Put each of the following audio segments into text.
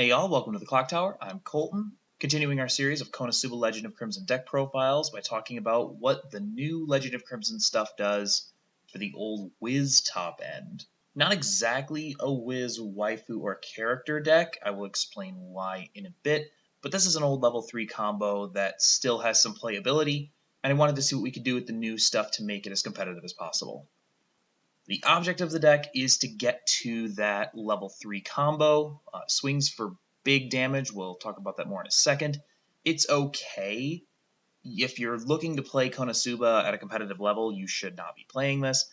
Hey y'all, welcome to the Clock Tower. I'm Colton, continuing our series of KonoSuba Legend of Crimson deck profiles by talking about what the new Legend of Crimson stuff does for the old Wiz top end. Not exactly a Wiz waifu or character deck, I will explain why in a bit, but this is an old level 3 combo that still has some playability, and I wanted to see what we could do with the new stuff to make it as competitive as possible. The object of the deck is to get to that level 3 combo. Swings for big damage, we'll talk about that more in a second. It's okay. If you're looking to play KonoSuba at a competitive level, you should not be playing this.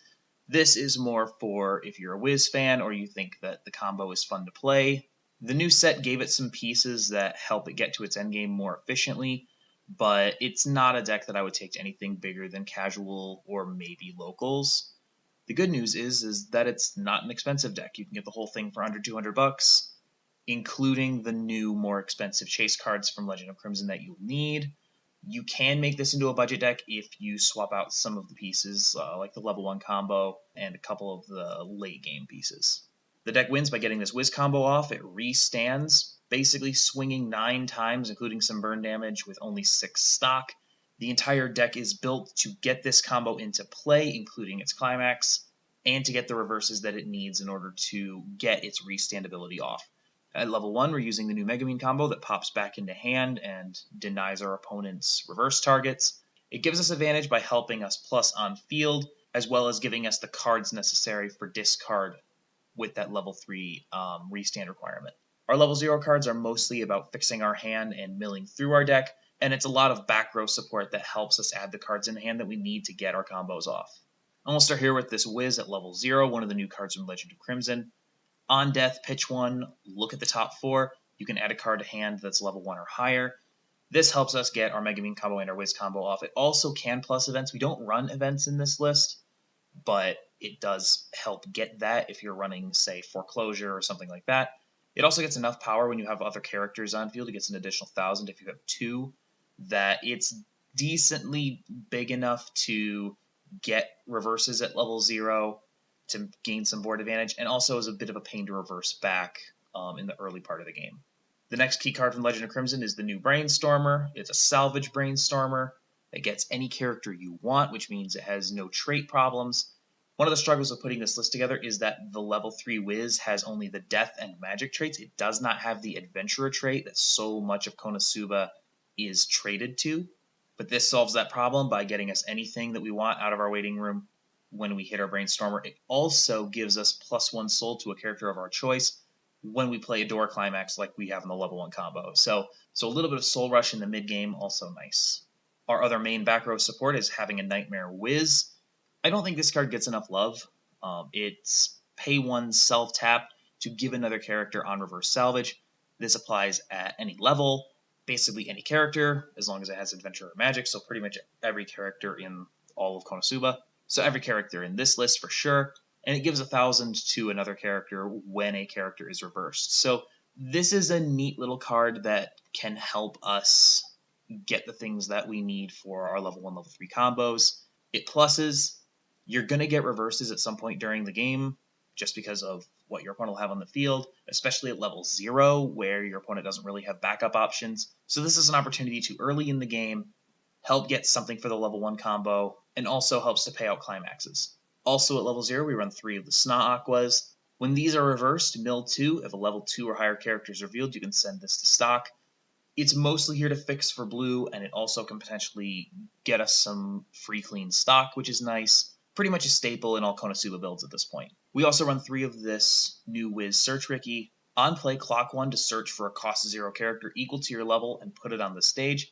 This is more for if you're a Wiz fan or you think that the combo is fun to play. The new set gave it some pieces that help it get to its endgame more efficiently, but it's not a deck that I would take to anything bigger than casual or maybe locals. The good news is that it's not an expensive deck. You can get the whole thing for under 200 bucks, including the new, more expensive chase cards from Legend of Crimson that you'll need. You can make this into a budget deck if you swap out some of the pieces, like the level 1 combo and a couple of the late game pieces. The deck wins by getting this Wiz combo off. It restands, basically swinging 9 times, including some burn damage, with only 6 stock. The entire deck is built to get this combo into play, including its climax, and to get the reverses that it needs in order to get its restand ability off. At level 1, we're using the new Megumin combo that pops back into hand and denies our opponent's reverse targets. It gives us advantage by helping us plus on field, as well as giving us the cards necessary for discard with that level 3 restand requirement. Our level 0 cards are mostly about fixing our hand and milling through our deck, and it's a lot of back row support that helps us add the cards in hand that we need to get our combos off. And we'll start here with this Wiz at level 0, one of the new cards from Legend of Crimson. On death, pitch 1, look at the top 4. You can add a card to hand that's level 1 or higher. This helps us get our Megumin combo and our Wiz combo off. It also can plus events. We don't run events in this list, but it does help get that if you're running, say, Foreclosure or something like that. It also gets enough power when you have other characters on field. It gets an additional 1,000 if you have 2. That it's decently big enough to get reverses at level 0 to gain some board advantage, and also is a bit of a pain to reverse back in the early part of the game. The next key card from Legend of Crimson is the new Brainstormer. It's a salvage Brainstormer that gets any character you want, which means it has no trait problems. One of the struggles of putting this list together is that the level 3 Wiz has only the death and magic traits. It does not have the adventurer trait that so much of KonoSuba is traded to, but this solves that problem by getting us anything that we want out of our waiting room when we hit our Brainstormer. It also gives us +1 soul to a character of our choice when we play a door climax like we have in the level 1 combo. So a little bit of soul rush in the mid game, also nice. Our other main back row support is having a Nightmare Wiz. I don't think this card gets enough love. It's pay 1 self tap to give another character on reverse salvage. This applies at any level, basically any character, as long as it has adventure or magic, so pretty much every character in all of KonoSuba. So every character in this list for sure, and it gives 1,000 to another character when a character is reversed. So this is a neat little card that can help us get the things that we need for our level 1, level 3 combos. It pluses. You're going to get reverses at some point during the game, just because of what your opponent will have on the field, especially at level 0, where your opponent doesn't really have backup options. So this is an opportunity to, early in the game, help get something for the level 1 combo, and also helps to pay out climaxes. Also at level 0, we run 3 of the Sna Aquas. When these are reversed, mill 2, if a level 2 or higher character is revealed, you can send this to stock. It's mostly here to fix for blue, and it also can potentially get us some free clean stock, which is nice. Pretty much a staple in all KonoSuba builds at this point. We also run 3 of this new Wiz Search Ricky. On play, clock 1 to search for a cost 0 character equal to your level and put it on the stage.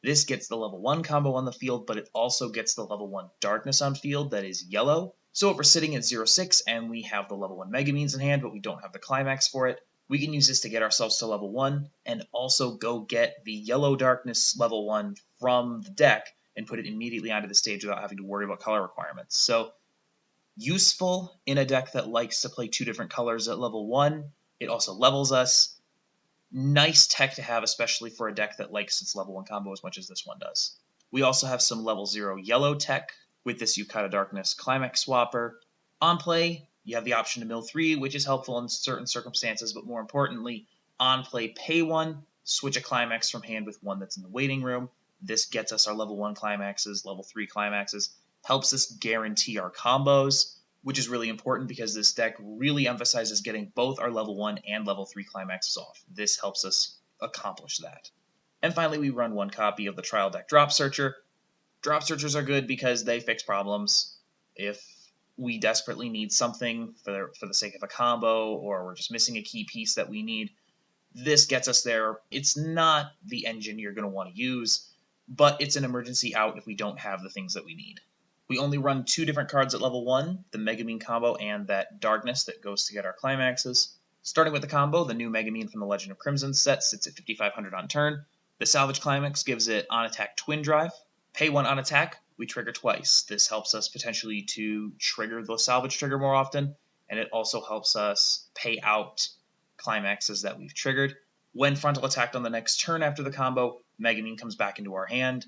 This gets the level 1 combo on the field, but it also gets the level 1 darkness on field that is yellow. So if we're sitting at 0-6 and we have the level 1 Megumins in hand, but we don't have the climax for it, we can use this to get ourselves to level 1 and also go get the yellow darkness level 1 from the deck and put it immediately onto the stage without having to worry about color requirements. So useful in a deck that likes to play 2 different colors at level 1. It also levels us. Nice tech to have, especially for a deck that likes its level 1 combo as much as this one does. We also have some level 0 yellow tech with this Yukata Darkness Climax Swapper. On play, you have the option to mill 3, which is helpful in certain circumstances, but more importantly, On play, pay 1, switch a climax from hand with one that's in the waiting room. This gets us our level 1 climaxes, level 3 climaxes, helps us guarantee our combos, which is really important because this deck really emphasizes getting both our level 1 and level 3 climaxes off. This helps us accomplish that. And finally, we run one copy of the Trial Deck Drop Searcher. Drop Searchers are good because they fix problems. If we desperately need something for the sake of a combo, or we're just missing a key piece that we need, this gets us there. It's not the engine you're going to want to use, but it's an emergency out if we don't have the things that we need. We only run 2 different cards at level 1, the Megumin combo and that Darkness that goes to get our climaxes. Starting with the combo, the new Megumin from the Legend of Crimson set sits at 5,500 on turn. The Salvage Climax gives it on attack Twin Drive. Pay 1 on attack, we trigger twice. This helps us potentially to trigger the salvage trigger more often, and it also helps us pay out climaxes that we've triggered. When frontal attacked on the next turn after the combo, Megumin comes back into our hand.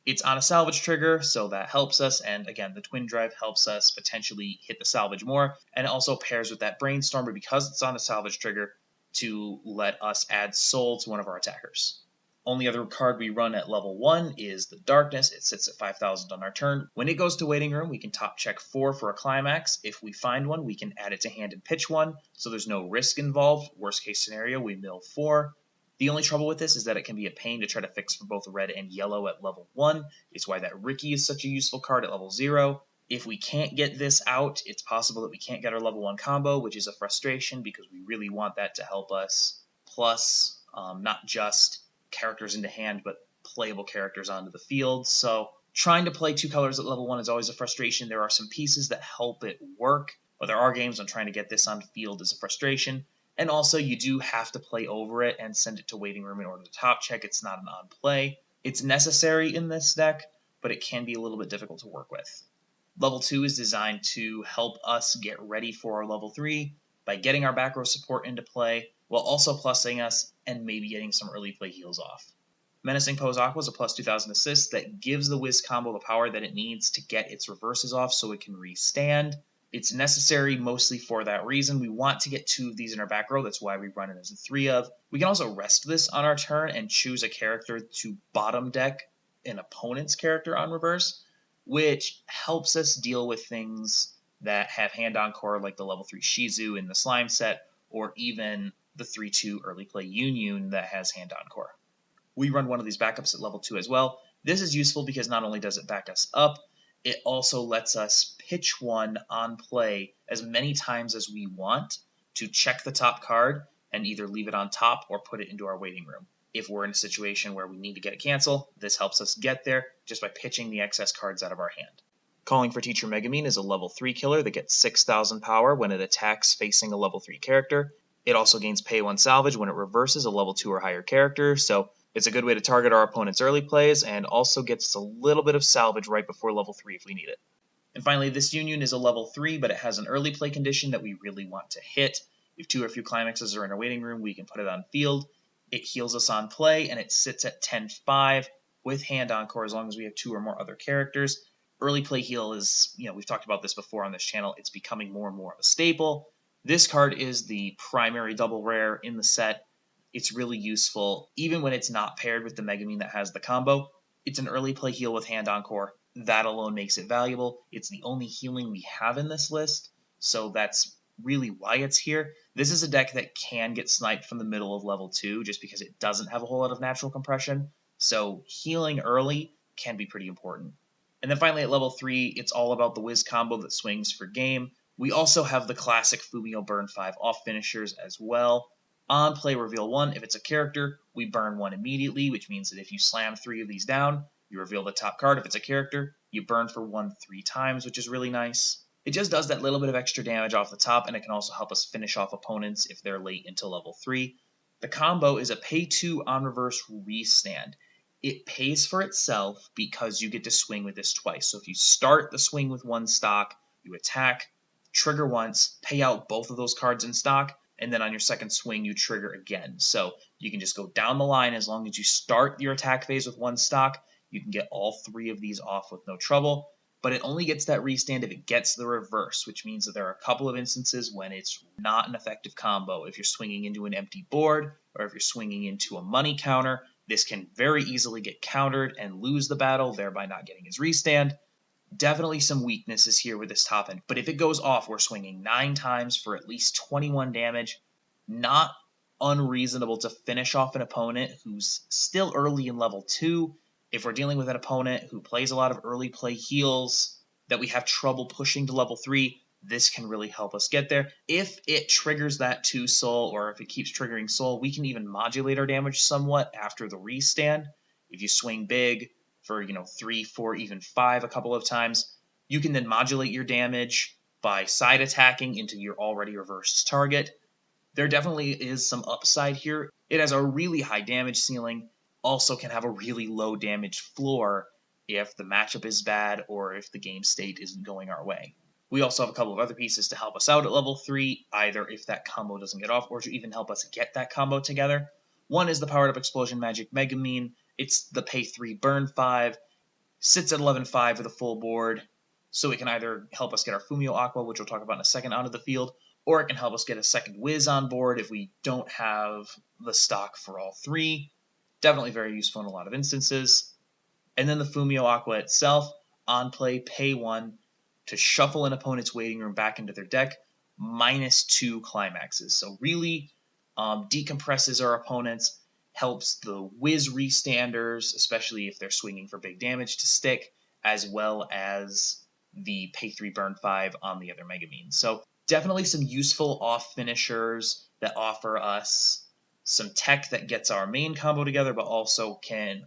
It's on a salvage trigger, so that helps us, and again, the Twin Drive helps us potentially hit the salvage more, and it also pairs with that Brainstormer because it's on a salvage trigger to let us add soul to one of our attackers. Only other card we run at level 1 is the Darkness. It sits at 5,000 on our turn. When it goes to Waiting Room, we can top check 4 for a climax. If we find one, we can add it to hand and pitch one, so there's no risk involved. Worst case scenario, we mill 4. The only trouble with this is that it can be a pain to try to fix for both red and yellow at level 1. It's why that Ricky is such a useful card at level 0. If we can't get this out, it's possible that we can't get our level 1 combo, which is a frustration because we really want that to help us. Plus, not just characters into hand, but playable characters onto the field. So trying to play 2 colors at level 1 is always a frustration. There are some pieces that help it work, but there are games when trying to get this on field is a frustration. And also, you do have to play over it and send it to Waiting Room in order to top check. It's not an on play. It's necessary in this deck, but it can be a little bit difficult to work with. Level 2 is designed to help us get ready for our level 3 by getting our back row support into play, while also plussing us and maybe getting some early play heals off. Menacing Pose Aqua is a plus 2,000 assist that gives the Wiz combo the power that it needs to get its reverses off so it can restand. It's necessary mostly for that reason. We want to get 2 of these in our back row. That's why we run it as a 3 of. We can also rest this on our turn and choose a character to bottom deck an opponent's character on reverse, which helps us deal with things that have hand encore like the level 3 Shizu in the Slime set, or even the 3-2 early play Yun that has hand encore. We run one of these backups at level 2 as well. This is useful because not only does it back us up, it also lets us pitch one on play as many times as we want to check the top card and either leave it on top or put it into our waiting room. If we're in a situation where we need to get a cancel, this helps us get there just by pitching the excess cards out of our hand. Calling for Teacher Megumin is a level 3 killer that gets 6,000 power when it attacks facing a level 3 character. It also gains pay 1 salvage when it reverses a level 2 or higher character, so it's a good way to target our opponent's early plays and also gets us a little bit of salvage right before level 3 if we need it. And finally, this Union is a level 3, but it has an early play condition that we really want to hit. If 2 or few climaxes are in our waiting room, we can put it on field. It heals us on play, and it sits at 10-5 with hand encore as long as we have 2 or more other characters. Early play heal is, we've talked about this before on this channel, it's becoming more and more of a staple. This card is the primary double rare in the set. It's really useful, even when it's not paired with the Megumin that has the combo. It's an early play heal with hand encore. That alone makes it valuable. It's the only healing we have in this list, so that's really why it's here. This is a deck that can get sniped from the middle of level 2 just because it doesn't have a whole lot of natural compression, so healing early can be pretty important. And then finally at level 3, it's all about the Wiz combo that swings for game. We also have the classic Fumio burn 5 off finishers as well. On play, reveal 1. If it's a character, we burn 1 immediately, which means that if you slam 3 of these down, you reveal the top card. If it's a character, you burn for 1 3 times, which is really nice. It just does that little bit of extra damage off the top, and it can also help us finish off opponents if they're late into level 3. The combo is a pay 2 on reverse restand. It pays for itself because you get to swing with this twice. So if you start the swing with 1 stock, you attack, trigger once, pay out both of those cards in stock, and then on your second swing you trigger again. So you can just go down the line as long as you start your attack phase with 1 stock. You can get all 3 of these off with no trouble. but it only gets that restand if it gets the reverse, which means that there are a couple of instances when it's not an effective combo. If you're swinging into an empty board, or if you're swinging into a money counter, this can very easily get countered and lose the battle, thereby not getting his restand. Definitely some weaknesses here with this top end, but if it goes off, we're swinging 9 times for at least 21 damage. Not unreasonable to finish off an opponent who's still early in level 2. If we're dealing with an opponent who plays a lot of early play heals that we have trouble pushing to level 3, this can really help us get there. If it triggers that 2 soul, or if it keeps triggering soul, we can even modulate our damage somewhat after the restand. If you swing big for 3, 4, even 5 a couple of times, you can then modulate your damage by side attacking into your already reversed target. There definitely is some upside here. It has a really high damage ceiling, also can have a really low damage floor if the matchup is bad or if the game state isn't going our way. We also have a couple of other pieces to help us out at level 3, either if that combo doesn't get off or to even help us get that combo together. One is the powered up explosion magic Megumin. It's the pay 3 burn 5, sits at 11-5 with a full board, so it can either help us get our Fumio Aqua, which we'll talk about in a second, onto the field, or it can help us get a second Wiz on board if we don't have the stock for all 3. Definitely very useful in a lot of instances. And then the Fumio Aqua itself, on play, pay 1 to shuffle an opponent's waiting room back into their deck, -2 climaxes. So really decompresses our opponents, helps the Wiz restanders, especially if they're swinging for big damage, to stick, as well as the pay 3 burn 5 on the other Megumin. So definitely some useful off finishers that offer us some tech that gets our main combo together, but also can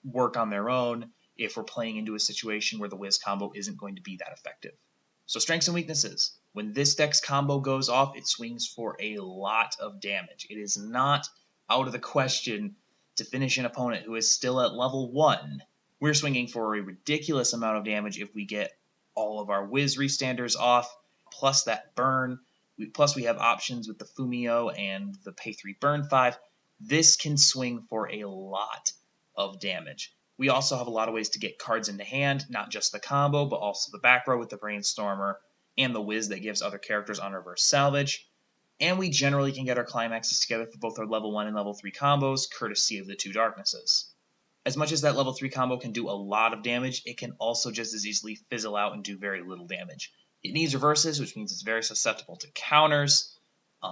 work on their own if we're playing into a situation where the Wiz combo isn't going to be that effective. So strengths and weaknesses. When this deck's combo goes off, it swings for a lot of damage. It is not out of the question to finish an opponent who is still at level 1. We're swinging for a ridiculous amount of damage if we get all of our Wiz restanders off, plus that burn. Plus we have options with the Fumio and the pay 3 burn 5. This can swing for a lot of damage. We also have a lot of ways to get cards into hand, not just the combo, but also the back row with the Brainstormer and the Wiz that gives other characters on reverse salvage. And we generally can get our climaxes together for both our level 1 and level 3 combos, courtesy of the 2 darknesses. As much as that level 3 combo can do a lot of damage, it can also just as easily fizzle out and do very little damage. It needs reverses, which means it's very susceptible to counters.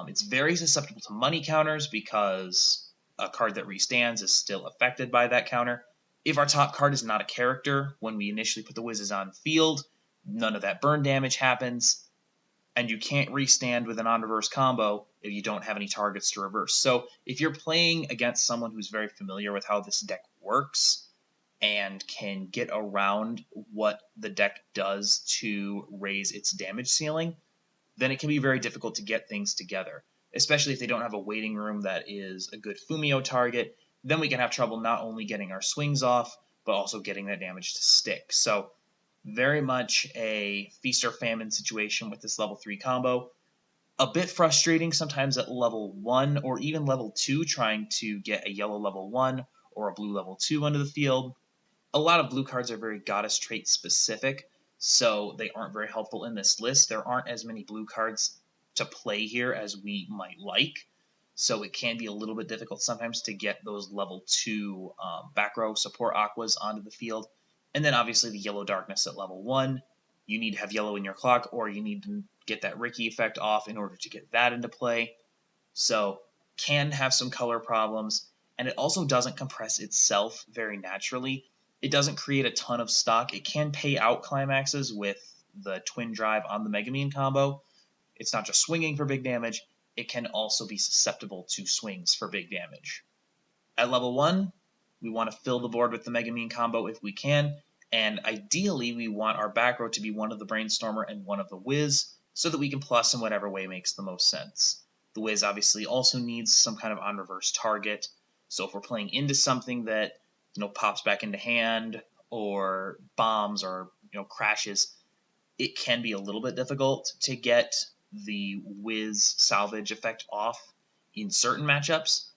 It's very susceptible to money counters because a card that restands is still affected by that counter. If our top card is not a character, when we initially put the Wizzes on field, none of that burn damage happens, and you can't restand with an on-reverse combo if you don't have any targets to reverse. So if you're playing against someone who's very familiar with how this deck works and can get around what the deck does to raise its damage ceiling, then it can be very difficult to get things together, especially if they don't have a waiting room that is a good Fumio target. Then we can have trouble not only getting our swings off, but also getting that damage to stick. So very much a feast or famine situation with this level 3 combo. A bit frustrating sometimes at level 1 or even level 2 trying to get a yellow level 1 or a blue level 2 onto the field. A lot of blue cards are very goddess trait specific, so they aren't very helpful in this list. There aren't as many blue cards to play here as we might like, so it can be a little bit difficult sometimes to get those level 2 back row support Aquas onto the field. And then obviously the yellow darkness at level 1. You need to have yellow in your clock, or you need to get that Ricky effect off in order to get that into play. So can have some color problems, and it also doesn't compress itself very naturally. It doesn't create a ton of stock. It can pay out climaxes with the twin drive on the Megumin combo. It's not just swinging for big damage, it can also be susceptible to swings for big damage. At level 1, we want to fill the board with the Megumin combo if we can, and ideally we want our back row to be one of the Brainstormer and one of the Wiz, so that we can plus in whatever way makes the most sense. The Wiz obviously also needs some kind of on-reverse target, so if we're playing into something that pops back into hand, or bombs, or crashes, it can be a little bit difficult to get the Wiz salvage effect off in certain matchups.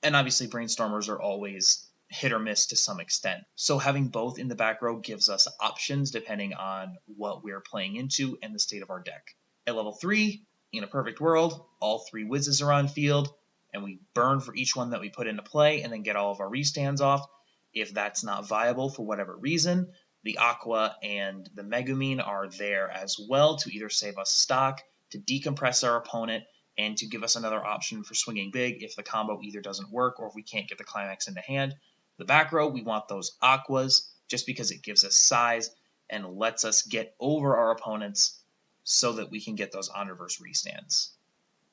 And obviously Brainstormers are always hit or miss to some extent. So having both in the back row gives us options depending on what we're playing into and the state of our deck. At level 3, in a perfect world, all 3 whizzes are on field, and we burn for each one that we put into play and then get all of our restands off. If that's not viable for whatever reason, the Aqua and the Megumin are there as well to either save us stock, to decompress our opponent, and to give us another option for swinging big if the combo either doesn't work or if we can't get the climax into hand. The back row, we want those Aquas just because it gives us size and lets us get over our opponents so that we can get those on reverse restands.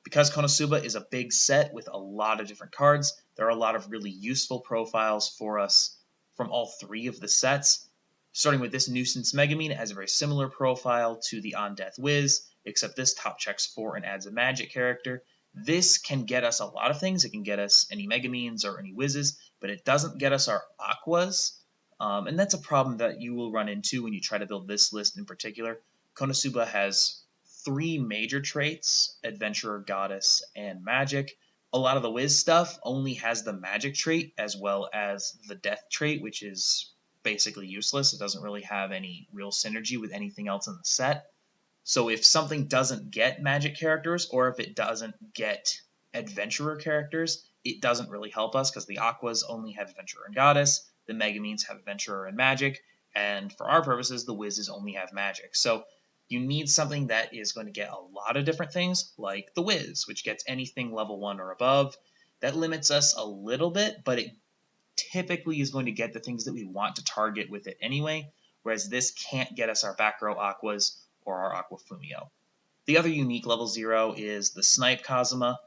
Because KonoSuba is a big set with a lot of different cards, there are a lot of really useful profiles for us from all 3 of the sets. Starting with this Nuisance Megumin, it has a very similar profile to the On Death Wiz, except this top checks 4 and adds a magic character. This can get us a lot of things. It can get us any Megumins or any Wizzes, but it doesn't get us our Aquas, and that's a problem that you will run into when you try to build this list in particular. KonoSuba has 3 major traits: Adventurer, Goddess, and Magic. A lot of the Wiz stuff only has the Magic trait as well as the Death trait, which is basically useless. It doesn't really have any real synergy with anything else in the set. So if something doesn't get Magic characters, or if it doesn't get Adventurer characters, it doesn't really help us because the Aquas only have Adventurer and Goddess, the Megumins have Adventurer and Magic, and for our purposes, the Wizzes only have Magic. So you need something that is going to get a lot of different things, like the Wiz, which gets anything level 1 or above. That limits us a little bit, but it typically is going to get the things that we want to target with it anyway, whereas this can't get us our back row Aquas or our Aqua Fumio. The other unique level 0 is the Snipe Kazuma.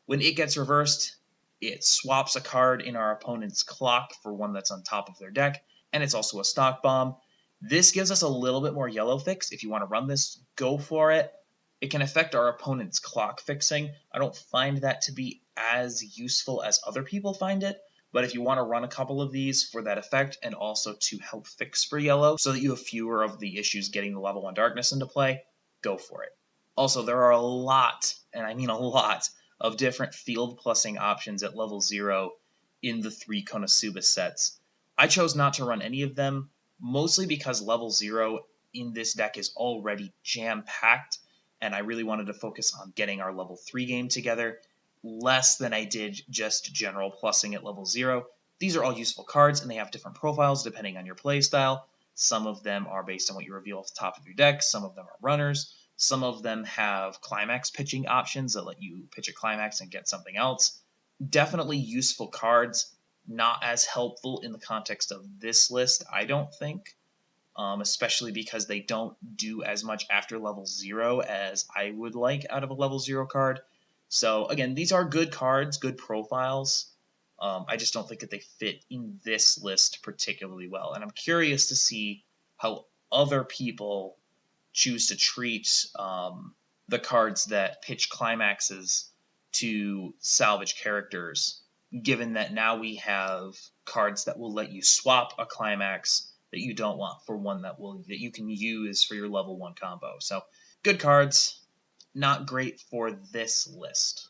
When it gets reversed, it swaps a card in our opponent's clock for one that's on top of their deck, and it's also a stock bomb. This gives us a little bit more yellow fix. If you want to run this, go for it. It can affect our opponent's clock fixing. I don't find that to be as useful as other people find it, but if you want to run a couple of these for that effect and also to help fix for yellow so that you have fewer of the issues getting the level 1 darkness into play, go for it. Also, there are a lot, and I mean a lot, of different field plussing options at level 0 in the 3 KonoSuba sets. I chose not to run any of them, mostly because level 0 in this deck is already jam-packed, and I really wanted to focus on getting our level 3 game together, less than I did just general plussing at level 0. These are all useful cards, and they have different profiles depending on your playstyle. Some of them are based on what you reveal off the top of your deck, some of them are runners, some of them have climax pitching options that let you pitch a climax and get something else. Definitely useful cards, not as helpful in the context of this list, I don't think, especially because they don't do as much after level 0 as I would like out of a level 0 card. So again, these are good cards, good profiles. I just don't think that they fit in this list particularly well. And I'm curious to see how other people choose to treat the cards that pitch climaxes to salvage characters, given that now we have cards that will let you swap a climax that you don't want for one that you can use for your level 1 combo. So good cards, not great for this list.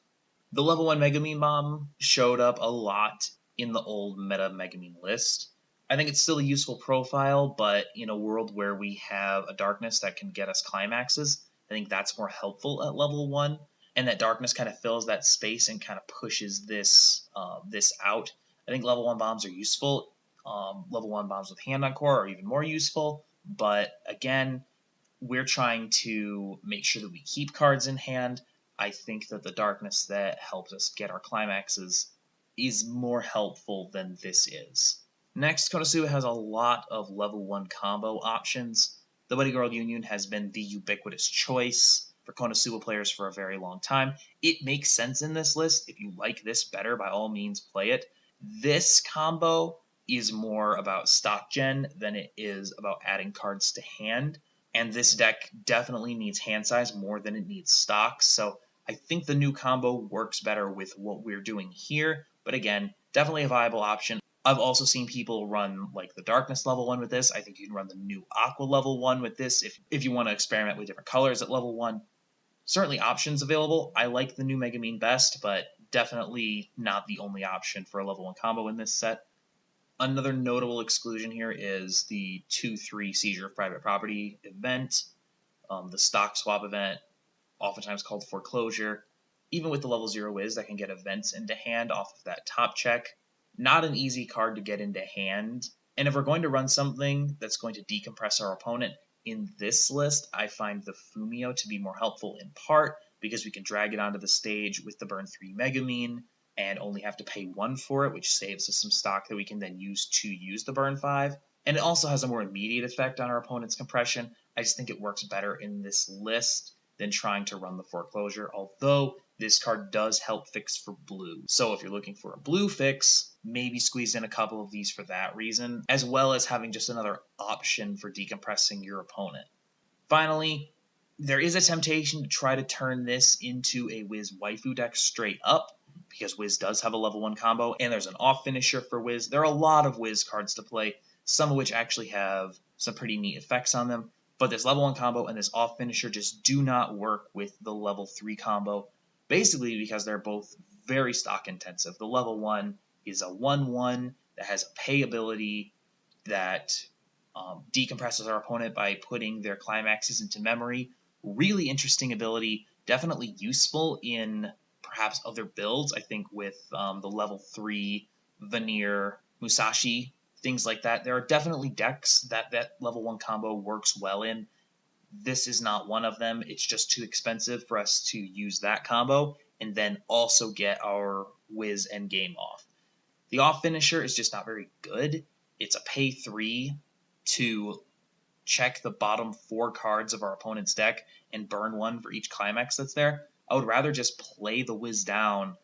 The level 1 Megumin Bomb showed up a lot in the old meta Megumin list. I think it's still a useful profile, but in a world where we have a darkness that can get us climaxes, I think that's more helpful at level 1. And that darkness kind of fills that space and kind of pushes this out. I think level 1 bombs are useful. Level 1 bombs with hand on core are even more useful. But again, we're trying to make sure that we keep cards in hand. I think that the darkness that helps us get our climaxes is more helpful than this is. Next, KonoSuba has a lot of level 1 combo options. The Buddy Girl Union has been the ubiquitous choice for KonoSuba players for a very long time. It makes sense in this list. If you like this better, by all means play it. This combo is more about stock gen than it is about adding cards to hand. And this deck definitely needs hand size more than it needs stock. So I think the new combo works better with what we're doing here. But again, definitely a viable option. I've also seen people run like the Darkness level 1 with this. I think you can run the new Aqua level 1 with this if you want to experiment with different colors at level 1. Certainly options available. I like the new Megumin best, but definitely not the only option for a level 1 combo in this set. Another notable exclusion here is the 2/3 seizure of private property event, the stock swap event, oftentimes called foreclosure. Even with the level 0 Wiz that can get events into hand off of that top check, not an easy card to get into hand. And if we're going to run something that's going to decompress our opponent in this list, I find the Fumio to be more helpful in part because we can drag it onto the stage with the burn 3 Megumin and only have to pay 1 for it, which saves us some stock that we can then use to use the burn 5. And it also has a more immediate effect on our opponent's compression. I just think it works better in this list than trying to run the foreclosure, although this card does help fix for blue. So if you're looking for a blue fix, maybe squeeze in a couple of these for that reason, as well as having just another option for decompressing your opponent. Finally, there is a temptation to try to turn this into a Wiz waifu deck straight up, because Wiz does have a level 1 combo, and there's an off finisher for Wiz. There are a lot of Wiz cards to play, some of which actually have some pretty neat effects on them, but this level 1 combo and this off finisher just do not work with the level 3 combo, basically because they're both very stock intensive. The level 1 is a 1/1 that has a pay ability that decompresses our opponent by putting their climaxes into memory. Really interesting ability, definitely useful in perhaps other builds. I think with the level 3 Veneer Musashi, things like that. There are definitely decks that level 1 combo works well in. This is not one of them. It's just too expensive for us to use that combo and then also get our Wiz endgame off. The off finisher is just not very good. It's a pay 3 to check the bottom 4 cards of our opponent's deck and burn 1 for each climax that's there. I would rather just play the Wiz down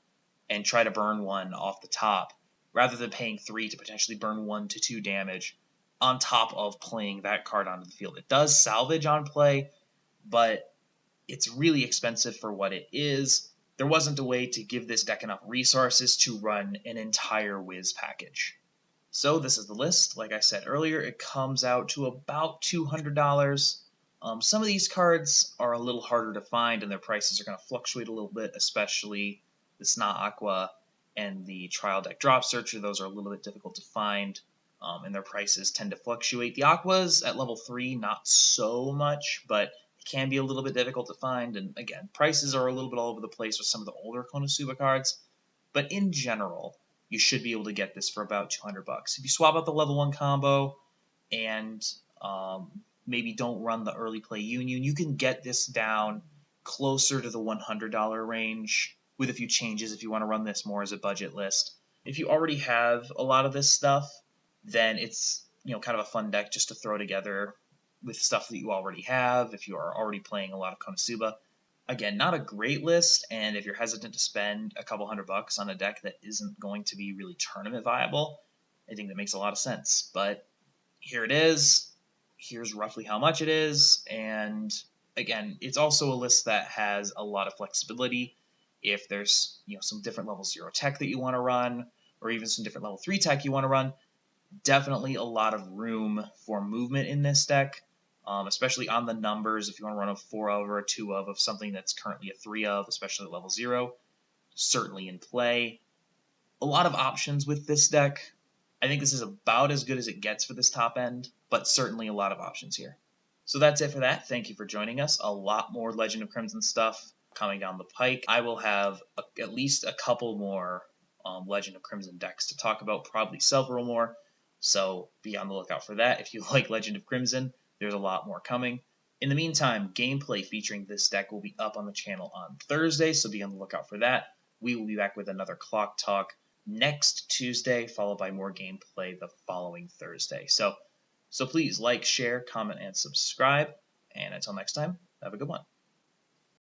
and try to burn 1 off the top, rather than paying 3 to potentially burn 1 to 2 damage on top of playing that card onto the field. It does salvage on play, but it's really expensive for what it is. There wasn't a way to give this deck enough resources to run an entire Wiz package. So this is the list. Like I said earlier, it comes out to about $200. Some of these cards are a little harder to find, and their prices are going to fluctuate a little bit, especially the Sna Aqua and the Trial Deck Drop Searcher. Those are a little bit difficult to find, and their prices tend to fluctuate. The Aquas at level 3, not so much, but it can be a little bit difficult to find. And again, prices are a little bit all over the place with some of the older KonoSuba cards. But in general, you should be able to get this for about $200. If you swap out the level 1 combo and maybe don't run the early play union, you can get this down closer to the $100 range with a few changes if you want to run this more as a budget list. If you already have a lot of this stuff, then it's kind of a fun deck just to throw together with stuff that you already have if you are already playing a lot of KonoSuba. Again, not a great list, and if you're hesitant to spend a couple $100 on a deck that isn't going to be really tournament viable, I think that makes a lot of sense. But here it is. Here's roughly how much it is, and again, it's also a list that has a lot of flexibility. If there's some different level 0 tech that you want to run, or even some different level 3 tech you want to run, definitely a lot of room for movement in this deck. Especially on the numbers, if you want to run a 4 of or a 2 of something that's currently a 3 of, especially at level 0, certainly in play. A lot of options with this deck. I think this is about as good as it gets for this top end, but certainly a lot of options here. So that's it for that. Thank you for joining us. A lot more Legend of Crimson stuff coming down the pike. I will have at least a couple more Legend of Crimson decks to talk about, probably several more. So be on the lookout for that. If you like Legend of Crimson, there's a lot more coming. In the meantime, gameplay featuring this deck will be up on the channel on Thursday, so be on the lookout for that. We will be back with another Clock Talk next Tuesday, followed by more gameplay the following Thursday. So please like, share, comment, and subscribe. And until next time, have a good one.